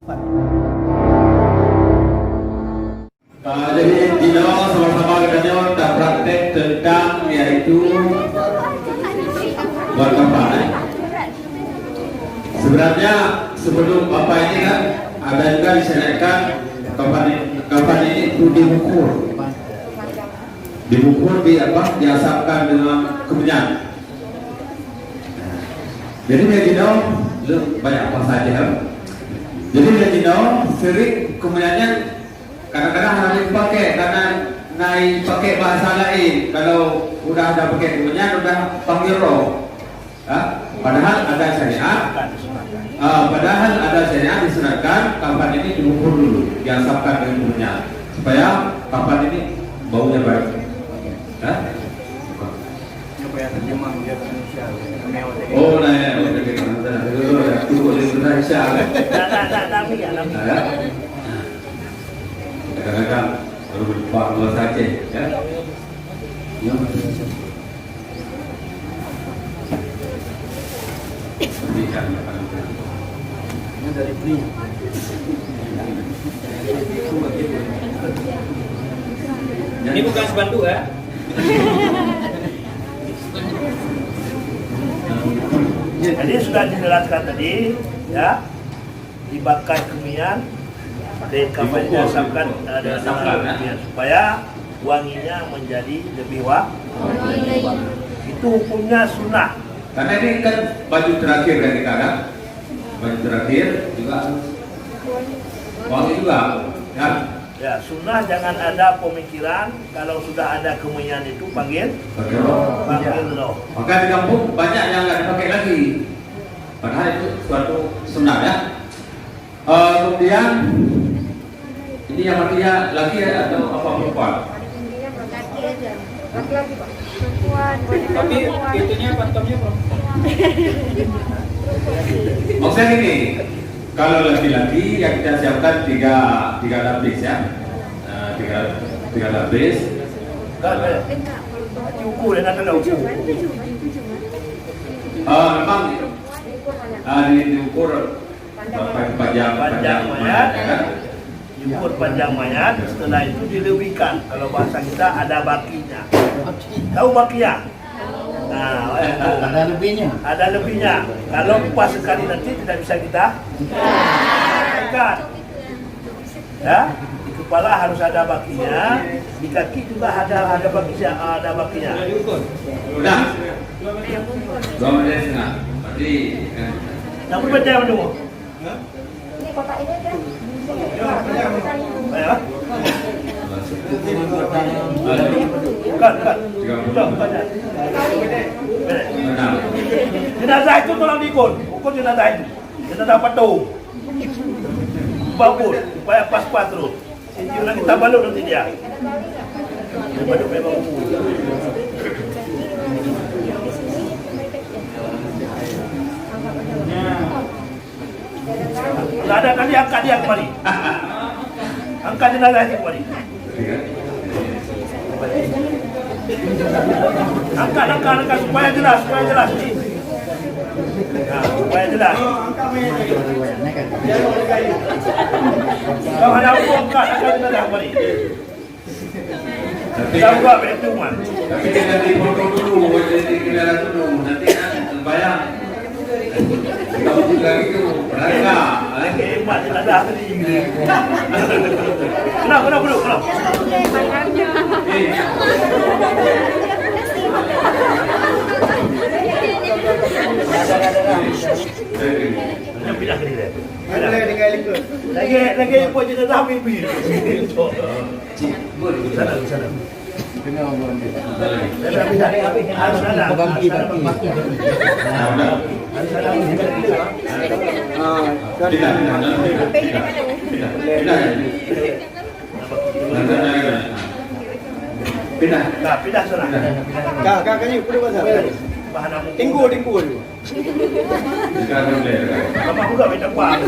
Jadi Dino sama-sama katanya kita praktek tentang yaitu berkampanye. Sebenarnya sebelum Bapak ini kan ada juga diserahkan kampanye ini itu diukur diasapkan dengan kemenyan. Jadi dia Dino banyak apa saja. Jadi dia Dino sering kemenyannya kadang-kadang harus dipakai karena naik pakai bahasa lain. Kalau udah ada pakai kemenyan udah panggil roh. Padahal ada syariat. Padahal ada syariat disunatkan kapan ini diukur dulu, diasapkan dengan kemenyan supaya kapan ini baunya baik. Oh, nah ya, kadang-kadang baru berjumpa dua saja, ya. Dari beli. Ini bukan sebantu ya. Jadi sudah dijelaskan tadi, ya, dibakar kemenyan, kapan diasapkan supaya wanginya menjadi lebih wangi. Itu hukumnya sunnah. Karena ini kan baju terakhir dari kakak, baju terakhir juga wangi juga, ya. Ya, sunnah jangan ada pemikiran kalau sudah ada kemenyan itu panggil roh. Maka di kampung banyak yang nggak dipakai lagi. Padahal itu suatu sunnah, ya. Kemudian ini yang makinya laki atau apa perempuan? Laki aja. Laki-laki Pak. Perempuan. Tapi itunya pantomnya perempuan. Maksudnya gini, kalau laki-laki yang kita siapkan tiga lapis, ya. Tiga lapis. Ukur dan ada ukur. Memang diukur panjang mayat, kan? Diukur panjang mayat, setelah itu dilebihkan. Kalau bahasa kita ada bakinya. Tahu bakinya? Nah, Ada lebihnya. ada lebihnya. Kalau pas sekali nanti tidak bisa kita ikat. Ya, di kepala harus ada bakinya, di kaki juga ada bakinya. Udah. 2 menit setengah. Berarti Namun baca menunggu. Ini kotak ini kan. Ya. Bukan. Jenazah itu tolong diikut. Ukur jenazah itu. Jenazah patung. Bagus, supaya pas-pas terus. Nanti kita balut nanti dia. Balut memang. Tidak ada kali angkat dia kembali. Angkat jenazah itu kembali. Angkat supaya jelas. Nah, supaya jelas. Kalau ada angkat jenazah kembali. Kita buat perhitungan. Tapi dengan dipotong dulu, jadi kendaraan dulu, nanti kan terbayang. Kita uji lagi tuh, benar nggak? Hebat jenazah tadi. Kenapa? Pindah ke dia. Lagi buat jenazah mimpi. Sana. Pindah sana. Kakaknya udah pasal. Tinggu. Kamu juga minta uang.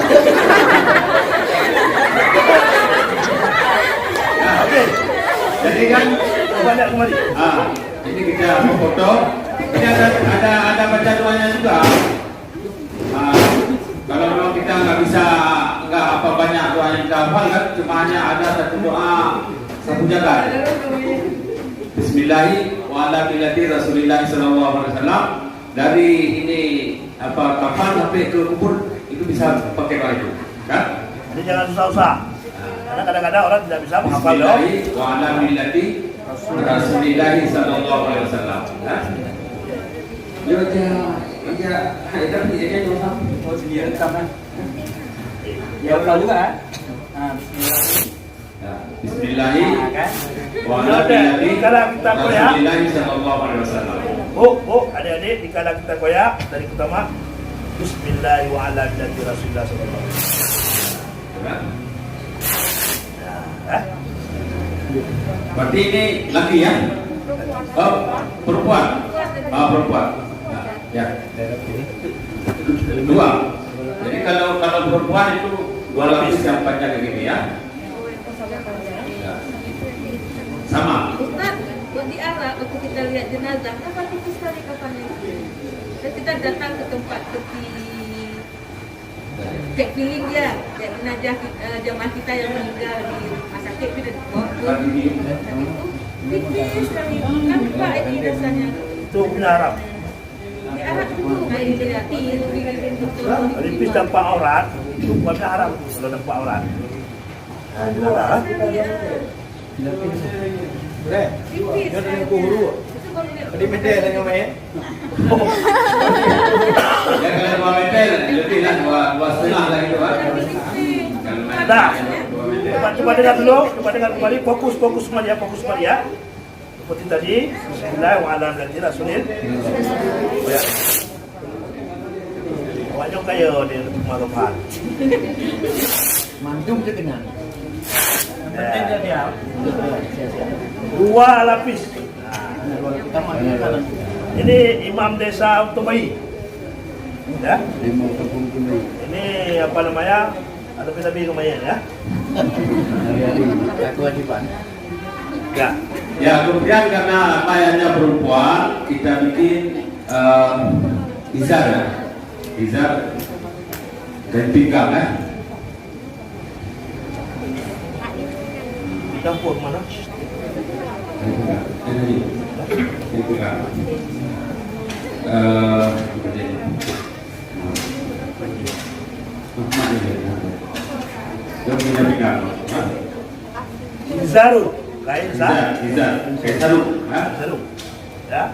Oke. Jadi kan Banyak kembali. Ini kita foto. Ini ada baca doanya juga. Kalau memang kita nggak bisa apa kita hafalkan cuma hanya ada satu doa satu jagat. Bismillahirrahmanirrahim wa ala millati Rasulillah sallallahu alaihi wasallam. Dari ini apa kapal sampai ke kubur itu bisa pakai doa itu, kan? Jadi jangan susah-susah. Karena kadang-kadang orang tidak bisa menghafal doa. Bismillahirrahmanirrahim wa ala millati Rasulillah sallallahu alaihi wasallam. Ya, ada ini doa. Oh, sendiri kan. Ya, kalau juga kan. Nah, Bismillahirrahmanirrahim wa ala Ada, millati kalau kita koyak. Rasulillah sallallahu alaihi wasallam. Adik-adik, dikala kita koyak dari pertama Bismillahirrahmanirrahim Rasulullah SAW. Berarti ini laki ya? Oh, perempuan. Ah, perempuan. Nah, ya. Dua. Jadi kalau perempuan itu dua lapis yang panjang begini ya. Ya. Sama. Ustaz, di Arab waktu kita lihat jenazah, kapan tipis sekali kapannya. Dan kita datang ke tempat tepi cek feeling dia, cek jenazah jamaah kita yang meninggal di rumah sakit itu tipis sekali. Nampak ini rasanya. Itu punya Arab. Di Arab itu kayak dia Kalau tipis nampak aurat, itu bukannya Arab kalau nampak aurat. Nah, jelas. tipis. Dia dengan kuhuru. Jadi beda dengan main. Ya kalau 2 meter lebih lah 2,5 lah gitu kan. Nah, coba dengar dulu, coba dengar kembali, fokus semua dia. Seperti tadi, Bismillahirrahmanirrahim Rasulil. Ya. Wajah kaya dia malukan. Mandum je kena. Dua lapis. Pertama kanan. Ini imam desa Utomai. Ya. Lima kampung kembali. Ini apa namanya? Ada lebih lumayan ya. Hari-hari kewajiban. Ya. Ya kemudian karena mayatnya perempuan kita bikin izar ya. Izar dan pinggang ya. Campur mana? Ini pinggang. Dia punya pinggang. Zarul. Kain Izar, kayak sarung. Zarul. Ya.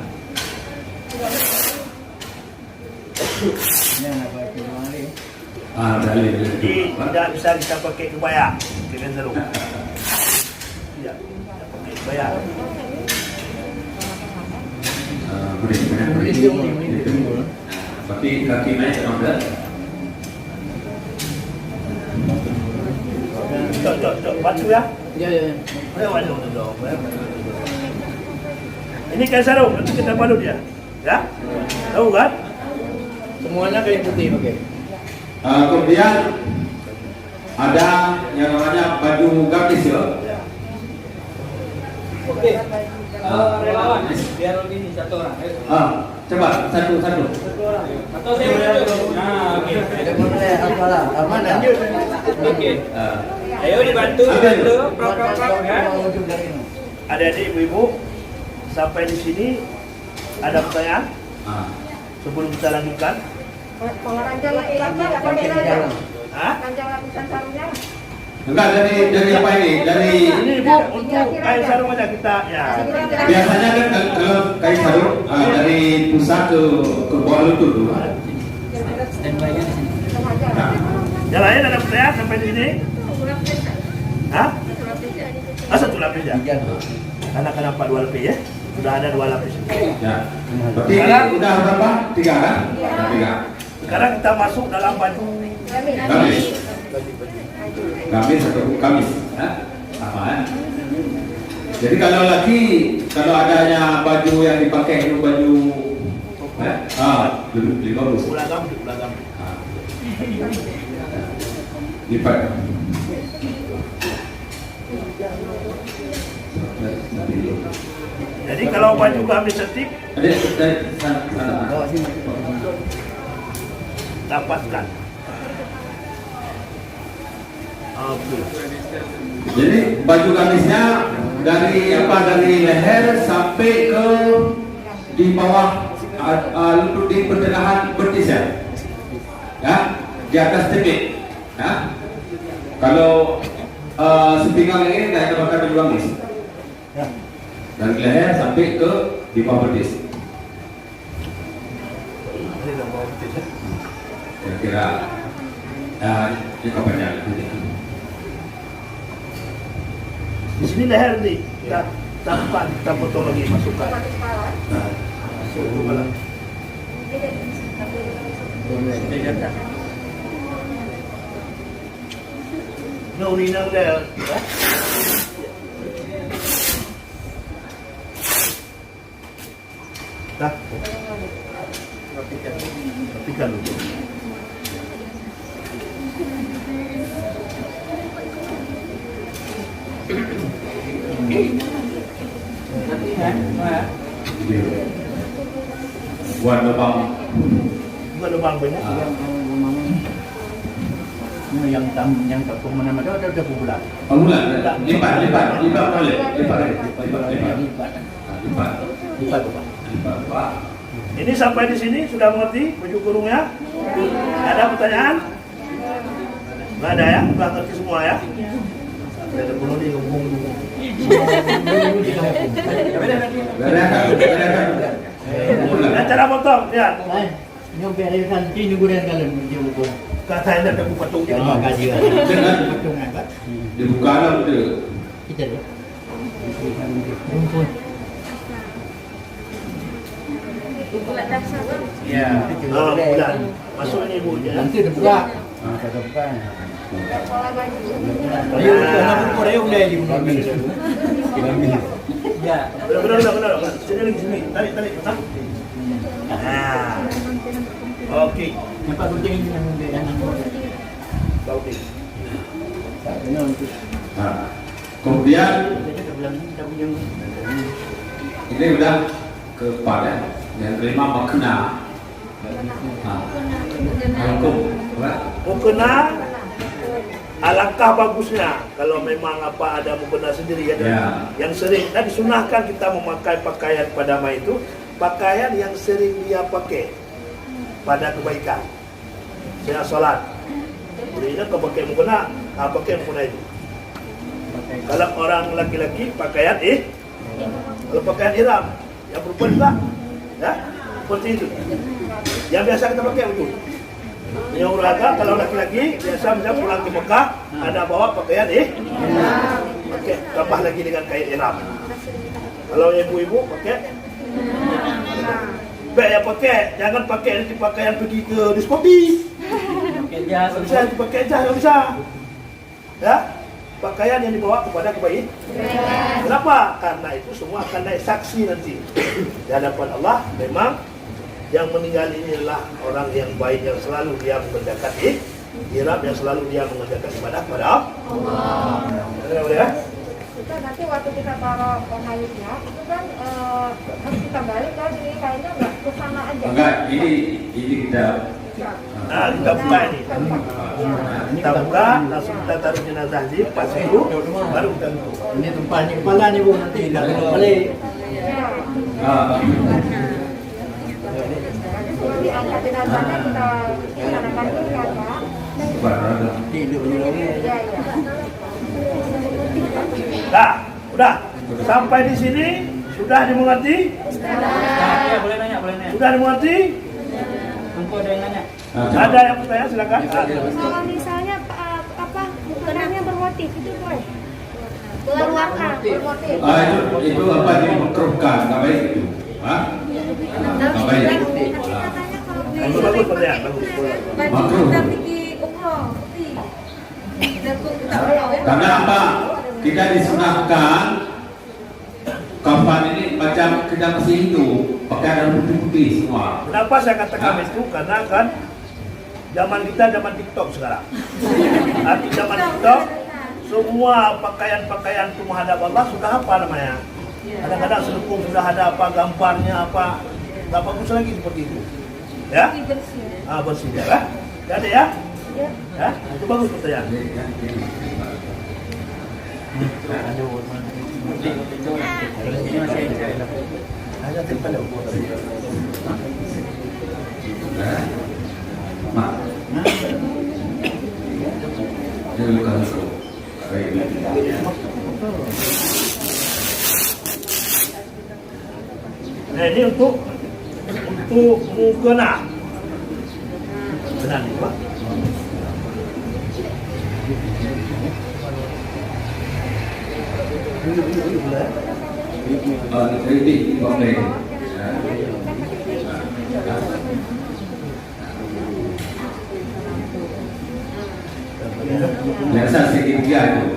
Ini nak pakai kemari. Dalil. Jadi tidak bisa kita pakai kebaya. Kain zarul. Tidak. Pakai kebaya. Seperti kaki naik ke Cok, batu ya. Ya. Ayo. Ini kain sarung, nanti kita balut dia. Ya? Tahu kan? Semuanya kain putih pakai. Kemudian ada yang namanya baju gamis ya. Oke. Relawan biar ini satu orang. Coba satu. Atau saya dulu. Nah, oke. Ada mana apalah? Amanah. Oke. Ayo dibantu prok ya. Adik-adik, ibu-ibu, sampai di sini ada pertanyaan? Sebelum kita lanjutkan. Kalau ranjang laki-laki apa bedanya? Hah? Ranjang lapisan sarungnya? Enggak dari apa ini? Dari Ini ibu untuk kain sarung aja kita ya. biasanya kan kalau kain sarung dari pusat ke bawah lutut dulu. Yang lain ada pertanyaan sampai di sini? Hah? Satu lapis ya? Karena kenapa 2 lapis ya? Sudah ada 2 lapis. Ya. Berarti ini udah berapa? 3 kan? Udah 3. Sekarang kita masuk dalam baju. Gamis. Gamis atau kamis, ya? Sama ya. Jadi kalau adanya baju yang dipakai itu baju, lebih bagus. Ulagam. Lipat. Jadi kalau baju gamis setip Sana. dapatkan. Oke. Jadi baju gamisnya dari leher sampai ke di bawah di pertengahan betis ya. Ya, di atas tepik. Ya. Kalau sepinggang ini tidak ada pakai baju gamis. Ya. Dari leher sampai ke di bawah betis. Ini dah bawa betis ya. Kira-kira ini kapannya nanti. Di sini leher nih. Kita buka, kita potong lagi masukkan. Pakai kepala. Nah, Masuk kepala. Ini urinal dia. Ya. Dah. Rapikan dulu. buat lubang. Bukan lubang banyak. yang tak mana-mana ada bulan. Bangunan lipat boleh, lipat. Pak. Ini sampai di sini sudah mengerti baju kurungnya? Ada pertanyaan? Nggak ada ya? Sudah ngerti semua ya? Ada perlu nih ngomong. Dan cara potong, ya. Yung beresan tinuguran kalian menjauh. Kata ini ada patung dia. Oh, kaji. Patung angkat. Dibuka lah tu. Kita ya. Rumput. Bulat dasar kan? Ya. Oh, bulan. Masuk ini ibu. Nanti ada buka. Ada buka. Pola baju. Ayo, kenapa Korea udah di mobil? Ya. Benar. Sini lagi sini. Tarik. Nah. Oke. Nampak kucing ini yang muda yang Oke. Nah, kemudian ini udah ke empat ya. Yang kelima makna. Hukum. Mukena alangkah bagusnya kalau memang apa ada mukena sendiri ya. Ya. Yang sering dan disunahkan kita memakai pakaian pada mah itu pakaian yang sering dia pakai pada kebaikan. Saya salat. Jadi kau pakai mukena, pakai mukena itu. Kalau orang laki-laki pakaian kalau pakaian ihram, yang perempuan juga, ya seperti itu. Yang biasa kita pakai itu. Yang olahraga kalau laki-laki biasa misalnya pulang ke Mekah ada bawa pakaian pakai tambah lagi dengan kain ihram. Kalau ibu-ibu pakai yang pakai, jangan pakai nanti pakaian pergi ke diskopi. Bisa dipakai jas, nggak bisa. Ya, pakaian yang dibawa kepada kebaikan. Kenapa? Karena itu semua akan naik saksi nanti di hadapan Allah. Memang yang meninggal ini adalah orang yang baik, yang selalu dia mendekati ihram, yang selalu dia mengerjakan ibadah kepada Allah. Ya? Kita nanti waktu kita taruh kainnya itu kan harus kita balik kan ini kainnya nggak ke sana aja. Enggak, ini kita. Nah, kita buka ini. Kita buka, langsung kita taruh jenazah di pas itu, baru kita tutup. Ini tempatnya kepala nih Bu, nanti tidak balik. Nanti angkat jenazahnya kita laksanakan ini kan Pak. Hidup lagi. Iya. Nah, udah sampai di sini sudah dimengerti? Ya, boleh nanya. Sudah dimengerti? Tunggu ada yang nanya. Ada yang bertanya silakan. Kalau misalnya mukenanya bermotif itu boleh? Berwarna, bermotif. Itu apa dimekruhkan, nggak baik itu. Nggak baik. Bagus pertanyaan, bagus. Baju kita pergi umroh, putih. Dan kita umroh ya. Karena apa? Kita disunahkan kafan ini macam kita masih hidup, pakai ada putih-putih semua. Kenapa saya katakan itu? Karena kan zaman kita zaman TikTok sekarang. Arti zaman TikTok, semua pakaian-pakaian itu menghadap Allah sudah apa namanya? Kadang-kadang selukung sudah ada apa gambarnya apa, nggak bagus lagi seperti itu. Ya? Bersih. Bersih ya kan? Jadi ya, Ya. Ya, itu bagus pertanyaan. Mak. Ini luka luka. Nah, ini untuk mukena. Benar nih, Pak. Ini oke. Biasa segitiga itu.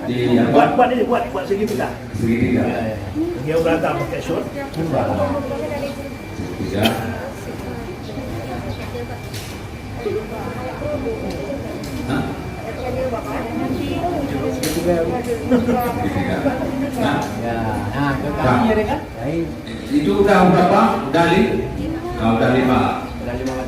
Di apa? Buat segitiga. Segitiga. Dia berangkat pakai short. Segitiga. Hah? Segitiga. Nah, itu udah berapa? Udah udah 5.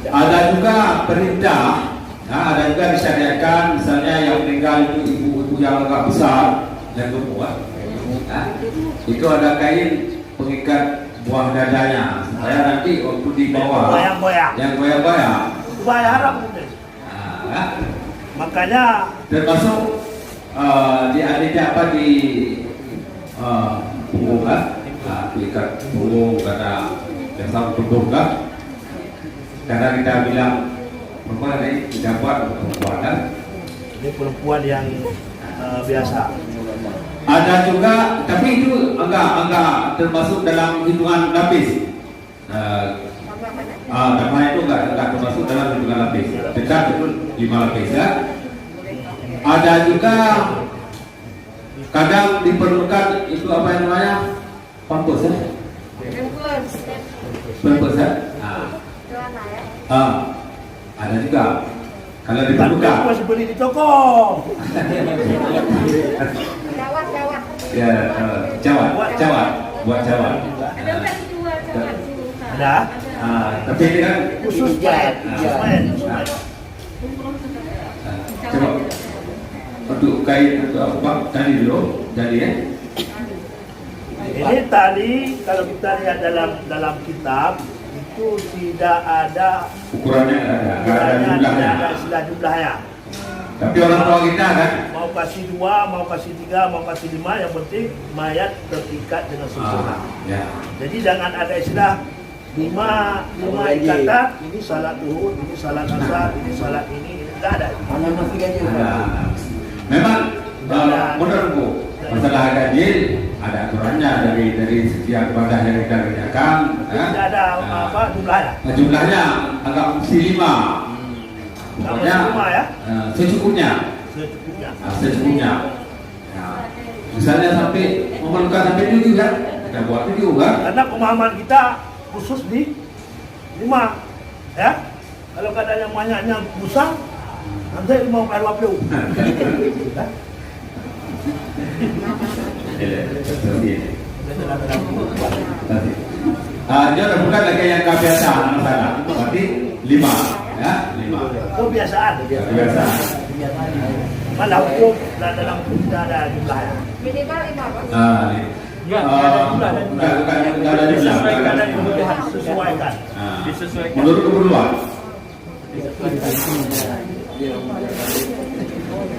Ada juga perintah. Nah, ada juga disyariatkan misalnya yang meninggal itu ibu-ibu yang agak besar dan berbuah. Nah, itu ada kain pengikat buah dadanya supaya nanti waktu dibawa yang goyang-goyang. Bahaya haram. Nah, Makanya termasuk di apa di punggung kan, pengikat punggung karena jasa tubuh kan, karena kita bilang perempuan ini tidak buat perempuan kan. ini perempuan yang biasa. Ada juga, tapi itu enggak termasuk dalam hitungan lapis. Karena itu enggak termasuk dalam hitungan lapis. Dekat itu 5 lapis ya. Ada juga kadang diperlukan itu apa yang namanya pampers ya. Pampers ya. Ada juga kalau diperlukan. Masih beli di toko. Jawab. Ya, jawab, buat jawab. Ada nggak dijual jawab dulu, Kak? Ada. Tapi ini kan Khusus main. coba untuk kain atau apa tadi dulu jadi ya. Ini tali kalau kita lihat dalam kitab itu tidak ada Ukurannya nggak ada jumlahnya. istilah jumlahnya. Tapi orang tua kita kan Mau kasih 2, mau kasih 3, mau kasih 5, yang penting mayat terikat dengan sempurna. ya. Jadi jangan ada istilah 5 ikatan, ini salat Uhud, ini salat asar, ini salat ini enggak ada. Memang menurutku masalah ganjil ada aturannya dari setiap ibadah yang kita kerjakan. Tidak ada jumlahnya. Jumlahnya agak mesti 5. Pokoknya ya. Secukupnya. Secukupnya. Ya. Misalnya sampai memerlukan sampai 7 kan, kita buat 7 kan. Karena pemahaman kita khusus di 5, ya. Kalau keadaannya banyaknya busang, nanti mau air wapiu. Dia bukan lagi yang kebiasaan masalah. Berarti 5, ya 5. Kebiasaan. Kebiasaan. Mana hukum dan dalam hukum tidak ada jumlahnya. Minimal 5 Pak. Enggak ada jumlah. Sesuaikan dan kebutuhan, sesuaikan. Menurut keperluan.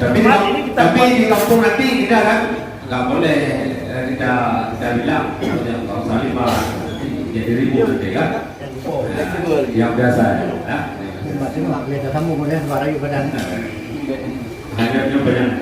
Tapi di kampung nanti kita kan nggak boleh kita bilang nggak usah 5 jadi ribu nanti kan. Yang biasa ya. Hanya banyak.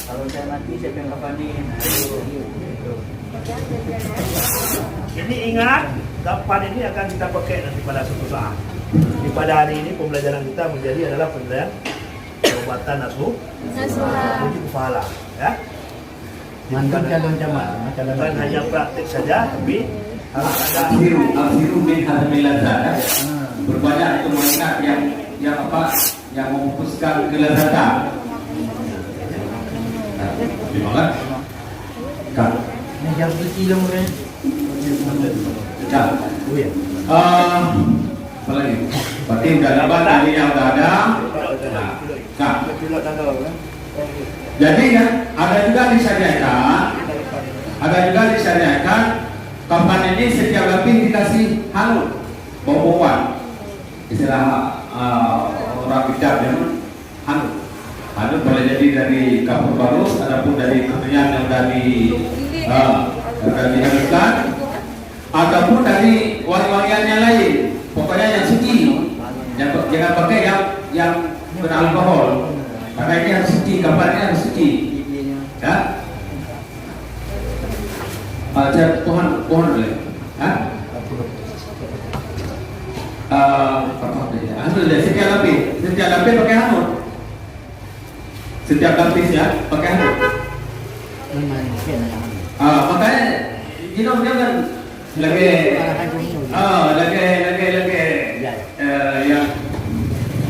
Kalau saya mati siapa yang kafanin? Jadi ingat, kapan ini akan kita pakai nanti pada suatu saat. Di pada hari ini pembelajaran kita menjadi adalah pembelajaran perbuatan nasuh Nasuha. jadi pahala ya. Mantan calon jamaah, Bukan hanya praktik saja, tapi harus ada Al-Siru min hazmil lazat. Berbanyak itu mengingat yang apa? Yang memupuskan kelezatan. Gimana? Kak. Ini jam berkilo kan? Kak. Oh ya. Apa lagi? Berarti udah dapat tadinya udah ada. Kak. Jadi kan ada juga disyariatkan kapan ini setiap lebih dikasih hanut bau-bauan. Istilah orang bijak yang hanut boleh jadi dari kapur barus ataupun dari kemenyan yang dari dihaluskan ataupun dari wangi-wangian yang lain. Pokoknya yang suci. Jangan pakai yang beralkohol. Karena ini harus suci, kabarnya harus suci. Ya. Pohon boleh. Hah? Setiap lapis pakai hanut. Setiap lapis ya pakai hanut. Makanya dia kan lagi yang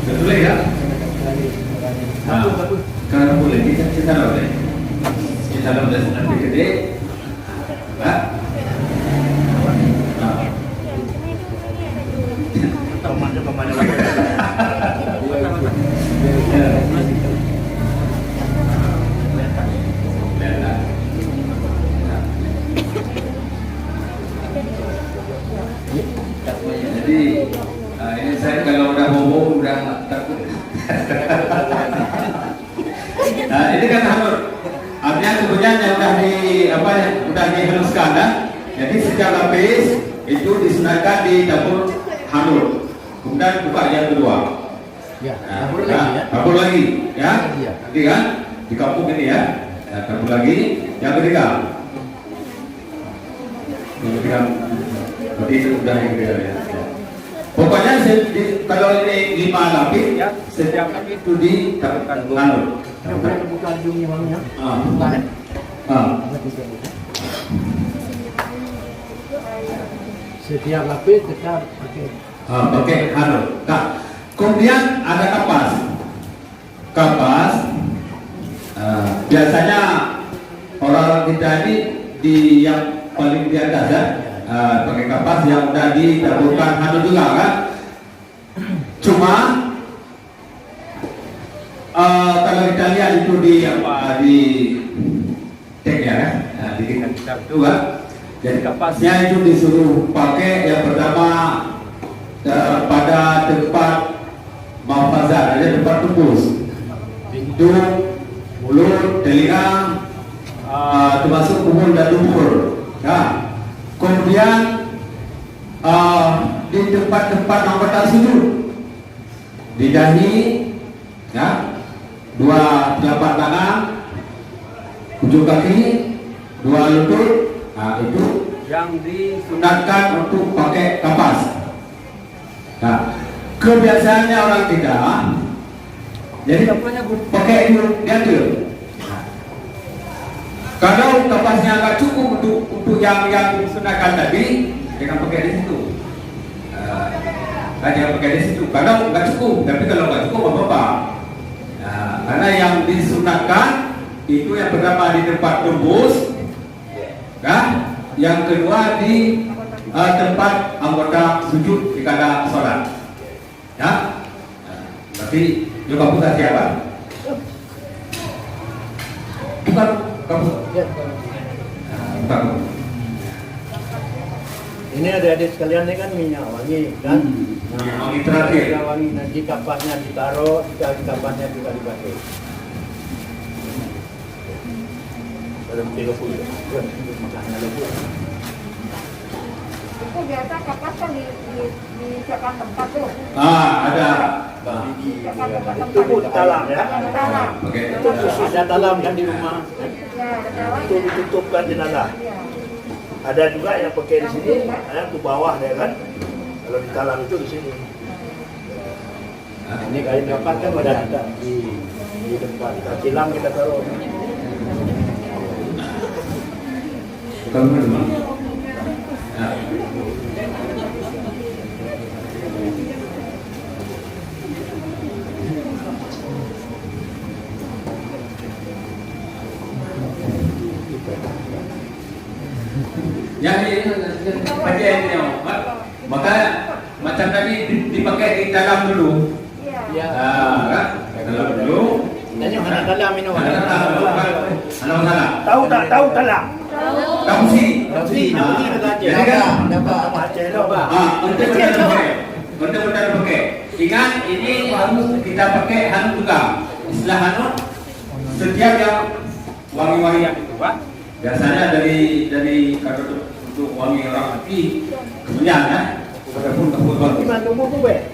boleh ya. Karena boleh kita boleh nanti gede. Jadi ini saya kalau udah bobo udah takut. Nah, ini kan hanut. Artinya sebenarnya udah dihaluskan ya. Jadi setiap lapis itu disunahkan ditabur hanut. Kemudian buka yang kedua. Ya, tabur lagi ya. Nanti kan di kampung ini ya. Tabur lagi yang ketiga. Berarti itu udah yang ketiga ya. Pokoknya kalau ini 5 lapis ya, setiap lapis itu ditaburkan hanut. Bukan ujungnya mamanya. Setiap lapis tetap pakai hanut. Nah, kemudian ada kapas. Biasanya orang kita ini di yang paling di atas ya. Pakai kapas yang udah ditaburkan hanut juga kan. Cuma kalau kita lihat itu di tag ya, di kitab itu kan. Jadi kapasnya itu disuruh pakai yang pertama pada tempat mafazat, ada tempat tembus, hidung, mulut, telinga, termasuk umur dan dubur. Nah, kemudian di tempat-tempat anggota sujud, di dahi, ya, 2 telapak tangan, ujung kaki, 2 lutut. Nah, itu yang disunatkan untuk pakai kapas. Nah, kebiasaannya orang kita, jadi pakai itu diambil. Kalau kapasnya nggak cukup untuk yang disunatkan tadi, jangan pakai di situ. Jangan pakai di situ. Kalau nggak cukup, tapi kalau nggak cukup apa-apa. Nah, karena yang disunatkan itu yang pertama di tempat tembus. Kan? Yang kedua di tempat anggota sujud ketika sholat. Ya? Berarti juga bukan siapa? Bukan kamu. Bukan. Ini adik-adik sekalian ini kan minyak wangi kan? Wangi terakhir. Minyak wangi nanti kapasnya ditaruh, kapasnya juga dipakai. dalam 30 Itu biasa kapas kan disiapkan tempat tuh. Ada. Disiapkan tempat itu pun talam ya. Ada talam. Oke. Itu khusus Ada talam kan di rumah. Ya, ada talam. untuk ditutupkan jenazah. Ya. Ada juga yang pakai di sini, ada ke bawah ya kan. Kalau di talam itu di sini. Ini kain kapas kan pada ada di di depan. Silang kita taruh. Kalau mana? Nah. Yang ini pakai ini, maka macam tadi dipakai di dalam dulu. Iya. Kan? Dalam dulu. Dan yang anak dalam ini Anak salah. Tahu tak lah. Kamu sih. Nanti kita aja. Jadi kan? Dapat. Untuk benar pakai. Ingat ini harus kita pakai hanut juga. Istilah hanut setiap yang wangi-wangi yang itu, Pak. Biasanya dari kalau untuk wangi orang mati, kemudian ya, walaupun kepul-kepul. Gimana tunggu tu be?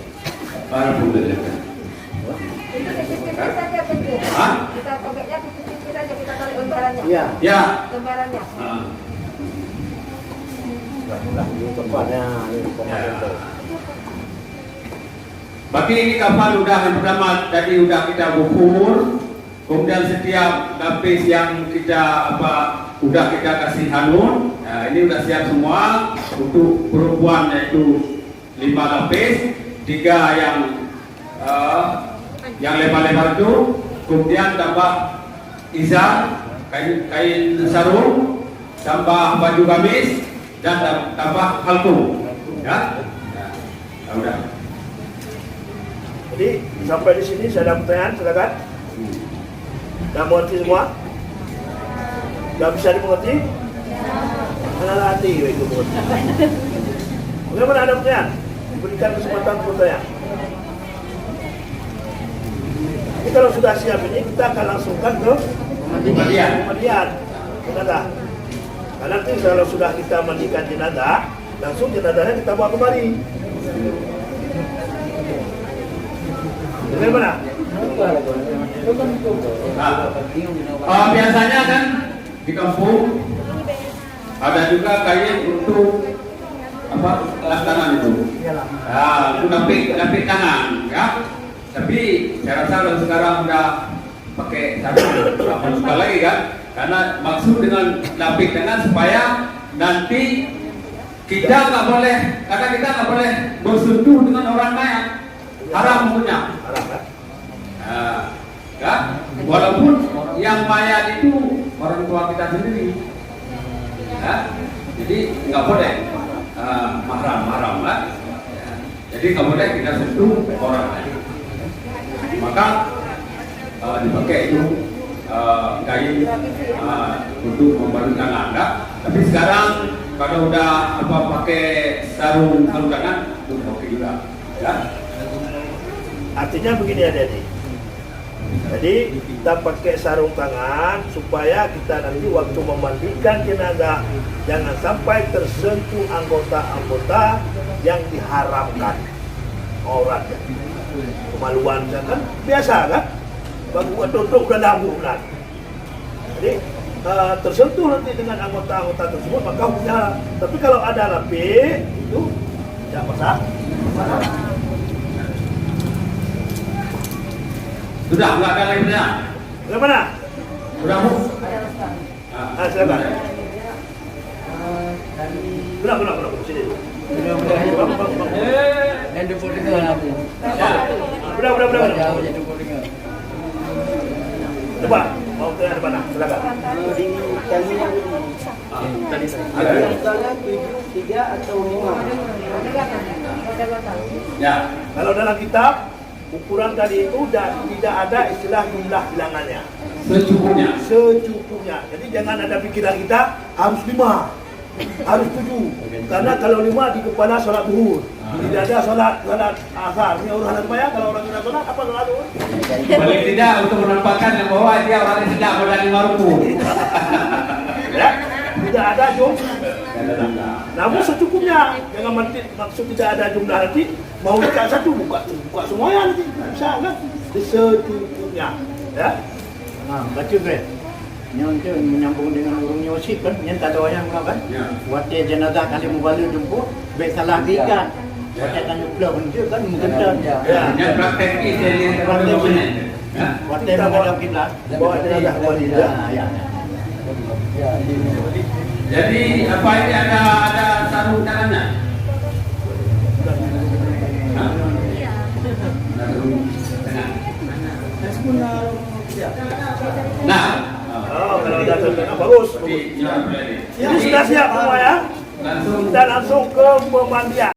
Walaupun beda. Tipis-tipis saja betul. Hah? Kita pakainya tipis-tipis saja, kita tarik lembarannya. Ya. Ya. Lembarannya. Tempatnya. Bagi ini kapal udah yang pertama tadi udah kita ukur, kemudian setiap lapis yang kita udah kita kasih hanun. Nah, ini udah siap semua untuk perempuan yaitu 5 lapis, 3 yang lebar-lebar itu, kemudian tambah izar, kain sarung, tambah baju gamis dan tambah kalung. Ya, nah, udah. Jadi sampai di sini saya ada pertanyaan, silakan. Dah mengerti semua? Dah bisa dimengerti? Mana hati itu mengerti? Bagaimana ada pertanyaan? Berikan kesempatan untuk bertanya. Jadi kalau sudah siap ini kita akan langsungkan ke pemandian jenazah. Nah, nanti kalau sudah kita mandikan jenazah, langsung jenazahnya kita bawa kembali. Bagaimana? Biasanya kan di kampung ada juga kain untuk tangan itu. Itu napik tangan, ya. Tapi saya rasa kalau sekarang udah pakai sabun, suka lagi kan? Karena maksud dengan napik tangan supaya nanti kita nggak boleh, karena kita nggak boleh bersentuh dengan orang lain. Haram punya. Ya, walaupun yang mayat itu orang tua kita sendiri, ya, jadi nggak boleh mahram kan? Ya, jadi nggak boleh kita sentuh orang lain. Maka dipakai itu kain untuk membantu tangan, ya. Tapi sekarang kalau udah pakai sarung tangan itu oke juga, ya. Artinya begini adik-adik. Jadi kita pakai sarung tangan supaya kita nanti waktu memandikan jenazah jangan sampai tersentuh anggota-anggota yang diharamkan auratnya. Kemaluan kan biasa kan? Baru tutup dan lampu kan. Jadi tersentuh nanti dengan anggota-anggota tersebut maka hukumnya. Tapi kalau ada lapis itu tidak masalah. Sudah, nggak ada lagi punya. Bagaimana? Sudah, Bu. Silakan. Benar. Sini. Dan dua dengar aku. Benar. Jauh je dua dengar. Coba, mau ke mana? Silakan. Di kami yang Tadi ada yang salah 7, 3 atau 5. Ya. Kalau dalam kitab ukuran tadi itu tidak ada istilah jumlah bilangannya. Secukupnya. Jadi jangan ada pikiran kita harus 5, harus 7. Karena kalau 5 di kepala sholat zuhur, tidak ada sholat asar. Ini orang ada bayar kalau orang tidak sholat apa sholat zuhur? Paling tidak untuk menampakkan bahwa dia orang yang sedang berani maruku. Ya, tidak ada jumlah. Namun secukupnya. Jangan maksud tidak ada jumlah nanti mau dekat satu buka semuanya nanti bisa kan? Secukupnya. Ya. Baca Fred. Yang itu menyambung dengan urung Yosif kan, yang tak ada yang kan. Ya. Waktu jenazah kali mubalik jemput, baik salah ikan. Waktu tanya pula pun dia kan mungkin tak. Yang praktek ini jadi Ya. Waktu menghadap kiblat. Bawa jenazah ke Madinah. Ya. Jadi apa ini ada sarung tangannya? Hah? Iya. Ada sarung tangan. Nah, Oh, kalau udah terkena bagus. Jadi, Ini sudah siap semua ya. langsung Kita langsung ke pemandian.